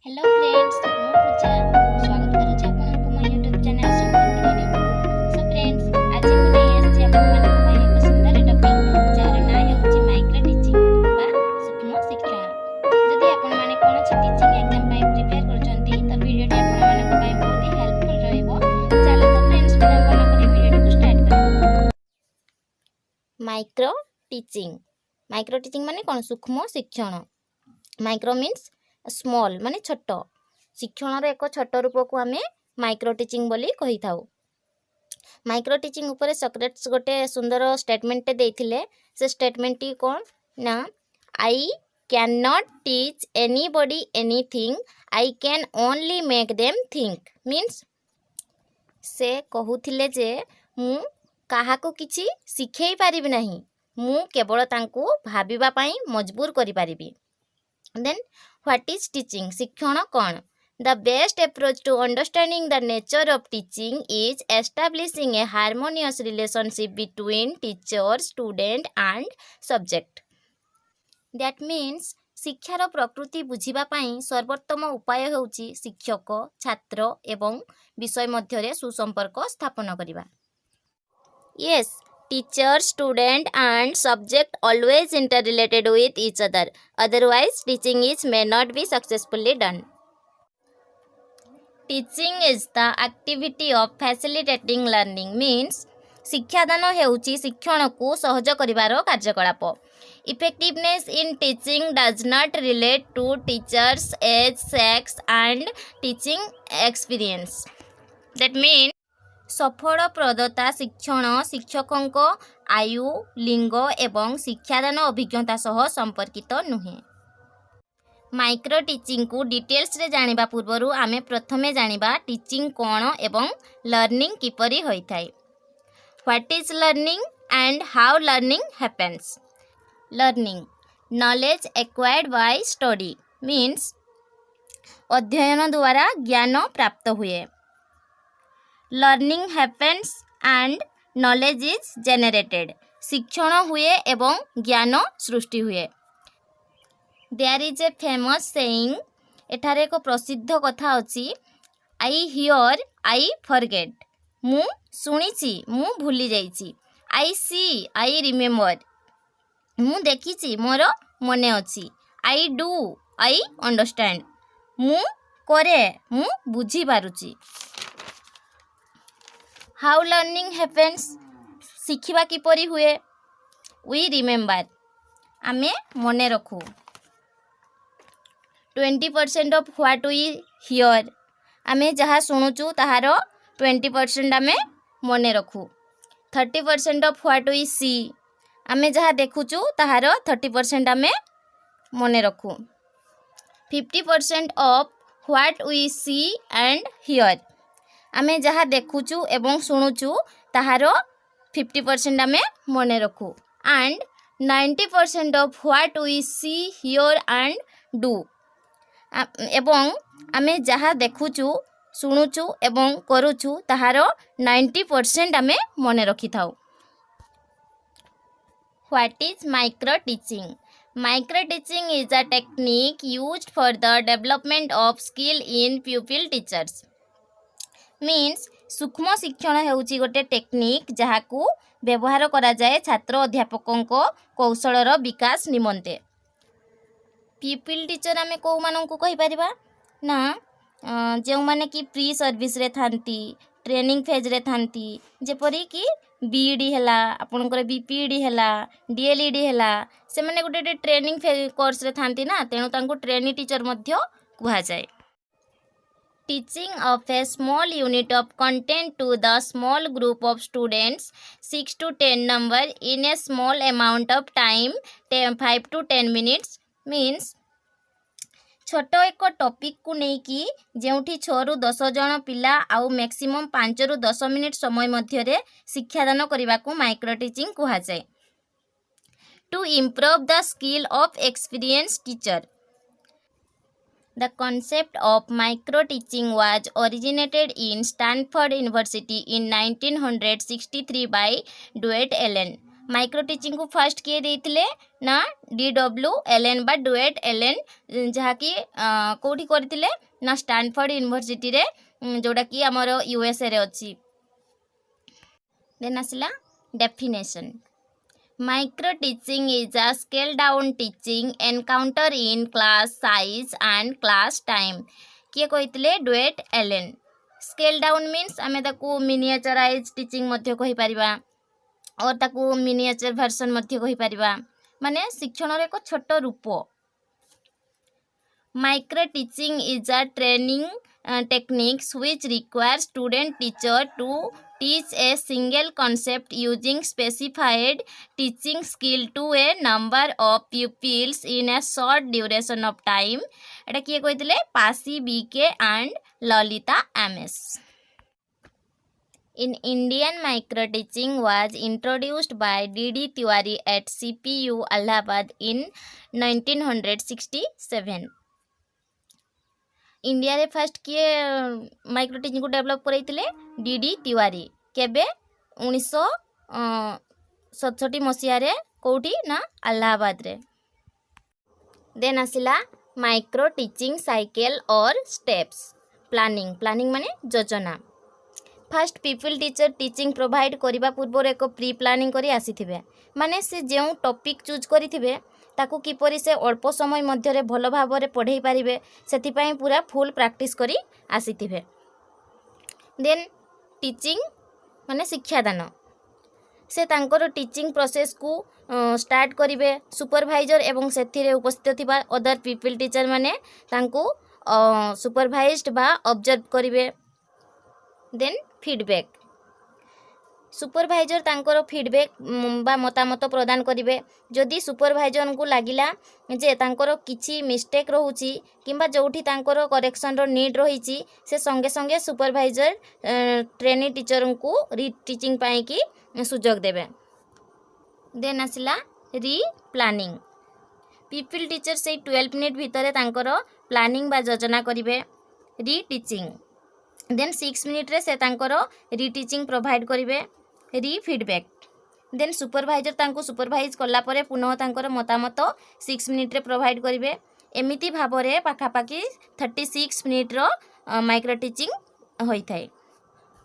Hello friends मु पूजा स्वागत करूची आपनको मो YouTube चैनल संपर्क क्रिएटिव सो फ्रेंड्स आज मु नै आसी आपनको पई एक सुंदर टॉपिक जार ना हेउची माइक्रो टीचिंग बा सूक्ष्म शिक्षण जदि आपन माने कोनोसी टीचिंग एग्जाम पई प्रिपेयर करचंती त वीडियो टी आपन मानक पई बहुत ही हेल्पफुल रहइबो चलो तो फ्रेंड्स बिना कोन करी वीडियो को स्टार्ट करियो माइक्रो टीचिंग माने कोन सूक्ष्म शिक्षण माइक्रो मीन्स स्मॉल माने छोट शिक्षण एक छोट रूप को आम माइक्रो टीचिंग बोली कही था। माइक्रो टीचिंग उपर सॉक्रेट्स गोटे सुंदर स्टेटमेंट देइथिले से स्टेटमेंट टी कौन ना I can not teach anybody anything I can only make them think means से कहूथिले जे मु काहाको किछि सिखै पारिबि नाही मु केवल तांको भाबिबा पई मजबूर करि पारिबि। Then what is teaching? शिक्षण कौन? The best approach to understanding the nature of teaching is establishing a harmonious relationship between teacher, student and subject. That means शिक्षार प्रकृति बुझिबा पई सर्वोत्तम उपाय होउची शिक्षक छात्र एवं विषय मध्यरे सुसंपर्क स्थापन करिबा। Yes, teacher, student and subject always interrelated with each other. Otherwise, teaching may not be successfully done. Teaching is the activity of facilitating learning means शिक्षादान हेउची शिक्षण को सहज करिवार कार्यकलाप। Effectiveness in teaching does not relate to teachers' age, sex and teaching experience. That means सफलप्रदता शिक्षण शिक्षकों आयु लिंग एवं शिक्षादान अभिज्ञता सह संपर्कित नुहे। माइक्रो टीचिंग को डिटेल्स रे जानिबा पूर्वरु आमे प्रथमे जानिबा टीचिंग कोन एवं लर्निंग किपरि होई थाए। What is learning and how learning happens? Learning knowledge acquired by study means अध्ययन द्वारा ज्ञान प्राप्त हुए। Learning happens and knowledge is generated शिक्षण हुए एवं ज्ञान सृष्टि हुए। There is a famous saying एठारे एक प्रसिद्ध कथा अछि आई हियर आई फॉरगेट मु सुनिछि मु भूली जाइछि। आई सी आई रिमेम्बर मु देखिछि मोर मने अछि। आई डू आई अंडरस्टैंड मु करे मु बुझी पारुछि। हाउ लर्निंग हैपेंस शिखिबा किपरि हुए? वी रिमेम्बर आमे मने रखू। 20% ऑफ व्हाट वी हियर आमे जहाँ शुणुचु ताहार 20% आमे मने रखू। 30% ऑफ व्हाट वी सी आमे जहाँ देखुचु ताहार 30% आमे मने रखू। 50% of what we see and hear आमे जहाँ देखुचु एवं शुणुचु ताहार 50% आमे मने रखू। And 90% of what we see hear and do एवं आमे जहाँ देखुचु शुणुचु एवं करुचु ताहार 90% आमे मने रखि थाउ। What is micro teaching? Micro teaching is a technique used for the development of skill in pupil teachers means सूक्ष्म शिक्षण हेउची गोटे टेक्निक जहाकू व्यवहार करा जाए छात्र अध्यापकों को कौशलर विकास निमंते। पीपल टीचर आमे को मानन को कहि परिबा ना जे माने कि प्री सर्विस रे थांती ट्रेनिंग फेज रे थांती जेपरि कि बीईडी हैला आपनकर बीपीडी हैला डीएलईडी हैला से माने गोटे ट्रेनिंग कोर्स रे थांती ना तेणु तांको ट्रेनिंग टीचर मध्य कुहा जाए। Teaching of a small unit of content to the small group of students 6 to 10 number in a small amount of time 5 to 10 minutes means छोट एक टॉपिक को नहीं कि जेउठी 6 ରୁ 10 जन पिला आउ मैक्सिमम 5 ରୁ 10 मिनिट समय मध्यरे शिक्षादान करने को माइक्रो टीचिंग कहा जाए। To improve the skill of experience teacher The concept of micro teaching was originated in Stanford University in 1963 by b.Ed. Micro teaching को फर्स्ट किए देइथिले ना DWLN बा डुएट एलन जहाँकि कौटी करथिले ना स्टैनफोर्ड यूनिवर्सिटी रे जोड़ा कि हमर USA रे अछि। देन आसिला definition. Micro teaching is a scale down teaching encounter in class size and class time. किए कहिथिले Dwight Allen. Scale down means आमे ताकू मिनिएचराइज टीचिंग मध्य कहि परिबा और ताकू मिनिएचर वर्जन मध्य कहि परिबा माने शिक्षण रे एक छोट रूप। Micro teaching is a training techniques which require student teacher to teach a single concept using specified teaching skill to a number of pupils in a short duration of time। एटा किए कहिथिले Passi BK and Lalita MS। In Indian, micro teaching was introduced by D.D. Tiwari at CPU Allahabad in 1967। India रे first किए micro teaching को develop करैतिले DD Tiwari केबे 1967 मसिया रे कोठी ना अलाहाबाद रे। देन आसिला माइक्रो टीचिंग साइकिल और स्टेप्स। प्लानिंग माने योजना। First people teacher teaching provide करबा पूर्व एक प्री प्लानिंग करी आसीथिबे माने से जेउ टॉपिक चूज करिथिबे ताकू किपरि से अल्प समय मध्य भल भाव में पढ़ाई पारे से पूरा फुल प्रैक्टिस करी आसीथिबे। देन टीचिंग माने शिक्षादान। से तांकर टीचिंग प्रोसेस को स्टार्ट करिवे सुपरवाइजर एवं सेथिरे उपस्थित थिबा अदर पीपल टीचर माने तांको सुपरवाइज्ड बा ऑब्जर्व करिवे। Then feedback. सुपरवाइजर तांकर फीडबैक बा मतामत प्रदान करिवे। जदि सुपरवाइजर को लागिला जे तांकर किछि मिस्टेक रहउची किंबा जोठी तांकर करेक्शन रो नीड रहिची से संगे संगे सुपरवाइजर ट्रेनी टीचर को री टीचिंग पाई की सुजोग देबे। देन आसिला री प्लानिंग। पीपल टीचर से 12 मिनिट भितर तांकर प्लानिंग बा योजना करिवे। री टीचिंग। देन 6 मिनिट रे से तांकर री टीचिंग प्रोवाइड करिवे। री फीडबैक। देन सुपरवाइजर तांको सुपरवाइज कला परे पुनः तांकर मतामत 6 मिनिट रे प्रोवाइड करिवे। एमिति भाबरे पाखापाखि 36 मिनिट रो माइक्रो टीचिंग होई थाए।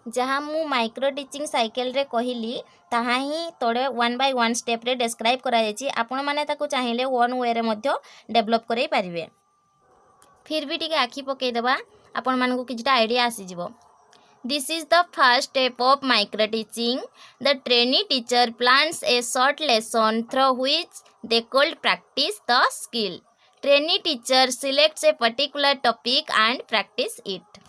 जहाँ मु माइक्रो टीचिंग साइकिल रे कहिली ताहा ही तोड़े 1 बाय 1 स्टेप रे डिस्क्राइब करा जायछि। आपण माने ताको चाहिले वन वे रे मध्य डेवलप करै पारिबे। फिर भी टिके आखि पकै देबा आपण मानको किछटा आइडिया आसी जिवो। This is the first step of micro teaching. The trainee teacher plans a short lesson through which they could practice the skill. Trainee teacher selects a particular topic and practice it.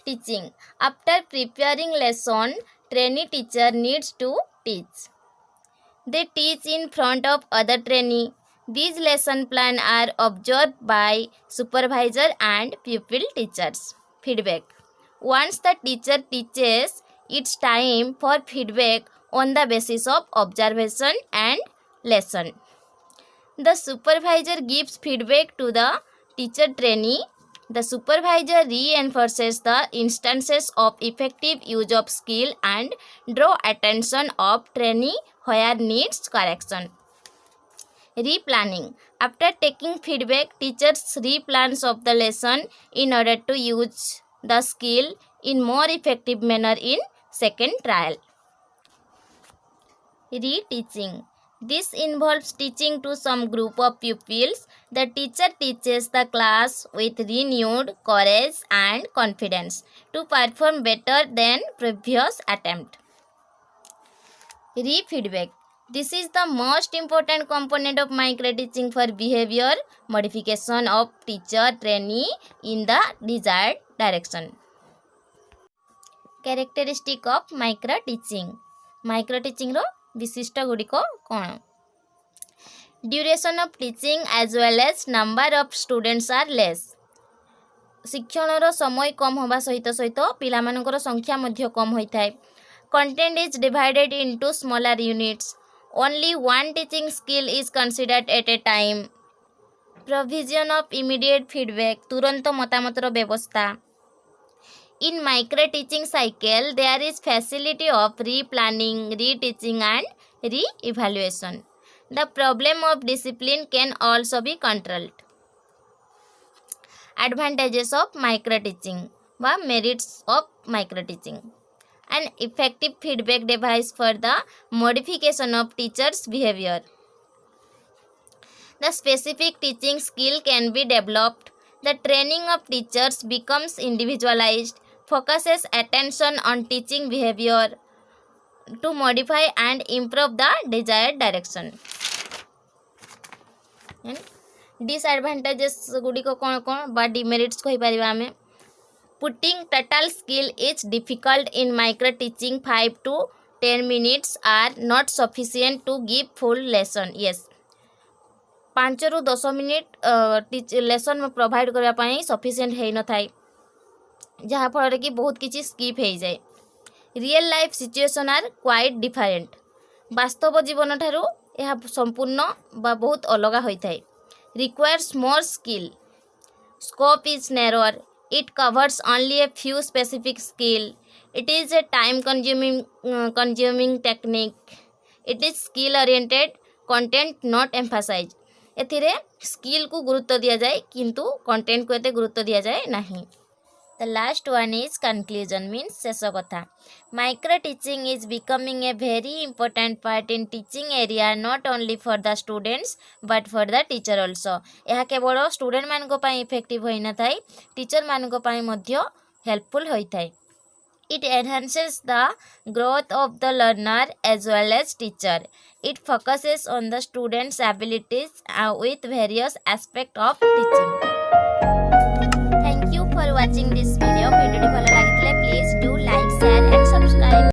Teaching. After preparing lesson, trainee teacher needs to teach. They teach in front of other trainee. These lesson plan are observed by supervisor and pupil teachers. Feedback. Once the teacher teaches, it's time for feedback on the basis of observation and lesson. The supervisor gives feedback to the teacher trainee. The supervisor reinforces the instances of effective use of skill and draw attention of trainee where needs correction. Replanning. After taking feedback, teachers replans of the lesson in order to use the skill in more effective manner in second trial. Reteaching. This involves teaching to some group of pupils. The teacher teaches the class with renewed courage and confidence to perform better than previous attempt. Re-feedback. This is the most important component of micro teaching for behavior modification of teacher trainee in the desired direction. Characteristic of micro teaching. Micro teaching रो विशिष्ट गुड़िक कौन? Duration of teaching as well as number of students are less. शिक्षण समय कम होगा सहित सहित पिलामानकर संख्या मध्य कम होता है. Content is divided into smaller units. Only one teaching skill is considered at a time. Provision of immediate feedback. तुरंत मतामतर व्यवस्था. In micro teaching cycle, there is facility of replanning, reteaching and re-evaluation. The problem of discipline can also be controlled. Advantages of micro teaching বা merits of micro teaching. An effective feedback device for the modification of teachers' behavior. The specific teaching skill can be developed. The training of teachers becomes individualized, focuses attention on teaching behavior to modify and improve the desired direction. Disadvantages गुड़िक कौन कौन बा demerits कही परिबा आमे. Putting total skill is difficult in micro teaching. 5 to 10 minutes are not sufficient to give full lesson. Yes, 5 ରୁ 10 minute lesson provide करने sufficient हो न थाए जहाँफल कि बहुत किसी स्कीप हो जाए. Real life situation are quite different. वास्तव जीवन ठारू यह संपूर्ण बा बहुत अलग होता है. Requires more skill. Scope is narrower. It covers only a few specific skill. It is a time consuming technique. It is skill oriented content not emphasise. एथिरे स्किल को गुरुत्व दिया जाए किंतु कंटेंट को एते गुरुत्व दिया जाए नहीं. The last one is conclusion means शेष कथा. Micro teaching is becoming a very important part in teaching area not only for the students but for the teacher also. यह केवल स्टूडेंट मानक पई इफेक्टिव होई न थाई टीचर मानक पई मध्य हेल्पफुल होई Thai. It enhances the growth of the learner as well as teacher. It focuses on the student's abilities with various aspects of teaching. Thank you for watching this video.